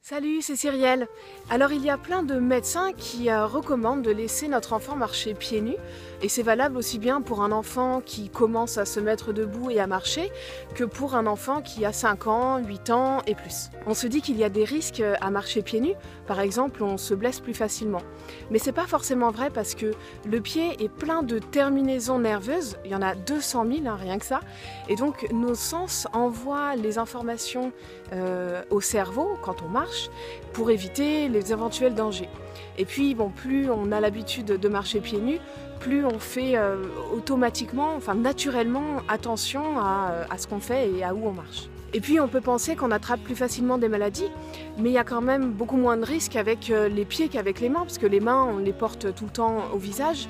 Salut, c'est Cyrielle. Alors il y a plein de médecins qui recommandent de laisser notre enfant marcher pieds nus et c'est valable aussi bien pour un enfant qui commence à se mettre debout et à marcher que pour un enfant qui a 5 ans, 8 ans et plus. On se dit qu'il y a des risques à marcher pieds nus, par exemple on se blesse plus facilement. Mais c'est pas forcément vrai parce que le pied est plein de terminaisons nerveuses, il y en a 200 000 rien que ça, et donc nos sens envoient les informations au cerveau quand on marche pour éviter les éventuels dangers. Et puis bon, plus on a l'habitude de marcher pieds nus, plus on fait automatiquement, enfin naturellement attention à ce qu'on fait et à où on marche. Et puis on peut penser qu'on attrape plus facilement des maladies, mais il y a quand même beaucoup moins de risques avec les pieds qu'avec les mains, parce que les mains on les porte tout le temps au visage.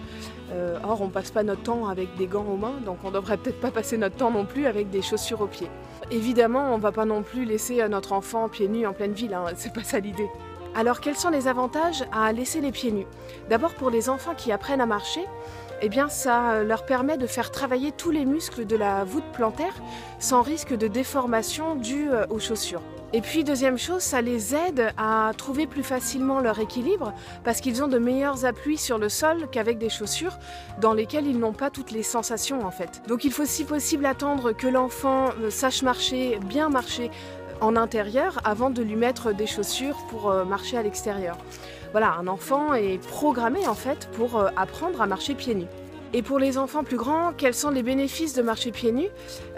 Or on passe pas notre temps avec des gants aux mains, donc on devrait peut-être pas passer notre temps non plus avec des chaussures aux pieds. Évidemment on va pas non plus laisser notre enfant pieds nus en pleine ville, hein, c'est pas ça l'idée. Alors quels sont les avantages à laisser les pieds nus? D'abord pour les enfants qui apprennent à marcher, eh bien ça leur permet de faire travailler tous les muscles de la voûte plantaire sans risque de déformation due aux chaussures. Et puis deuxième chose, ça les aide à trouver plus facilement leur équilibre parce qu'ils ont de meilleurs appuis sur le sol qu'avec des chaussures dans lesquelles ils n'ont pas toutes les sensations en fait. Donc il faut si possible attendre que l'enfant sache marcher, bien marcher en intérieur avant de lui mettre des chaussures pour marcher à l'extérieur. Voilà, un enfant est programmé en fait pour apprendre à marcher pieds nus. Et pour les enfants plus grands, quels sont les bénéfices de marcher pieds nus?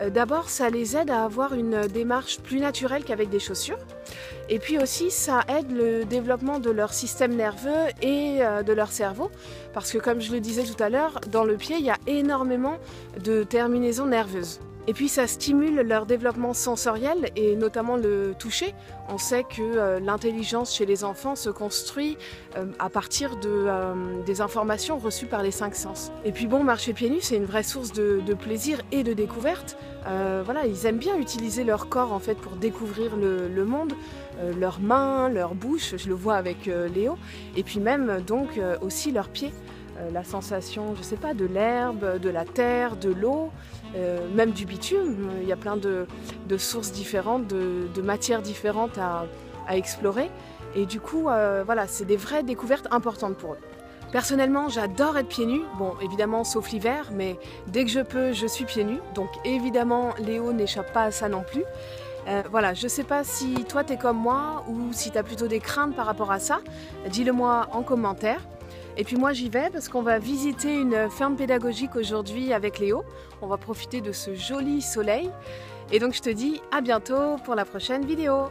D'abord, ça les aide à avoir une démarche plus naturelle qu'avec des chaussures. Et puis aussi, ça aide le développement de leur système nerveux et de leur cerveau. Parce que comme je le disais tout à l'heure, dans le pied, il y a énormément de terminaisons nerveuses. Et puis ça stimule leur développement sensoriel et notamment le toucher. On sait que l'intelligence chez les enfants se construit à partir des informations reçues par les 5 sens. Et puis bon, marcher pieds nus, c'est une vraie source de plaisir et de découverte. Voilà, ils aiment bien utiliser leur corps en fait pour découvrir le monde, leurs mains, leur bouche, je le vois avec Léo, et puis même donc aussi leurs pieds. La sensation, je sais pas, de l'herbe, de la terre, de l'eau, même du bitume. Il y a plein de sources différentes, de matières différentes à explorer. Et du coup, voilà, c'est des vraies découvertes importantes pour eux. Personnellement, j'adore être pieds nus. Bon, évidemment, sauf l'hiver, mais dès que je peux, je suis pieds nus. Donc évidemment, Léo n'échappe pas à ça non plus. Voilà, je sais pas si toi t'es comme moi ou si t'as plutôt des craintes par rapport à ça. Dis-le moi en commentaire. Et puis moi j'y vais parce qu'on va visiter une ferme pédagogique aujourd'hui avec Léo. On va profiter de ce joli soleil. Et donc je te dis à bientôt pour la prochaine vidéo.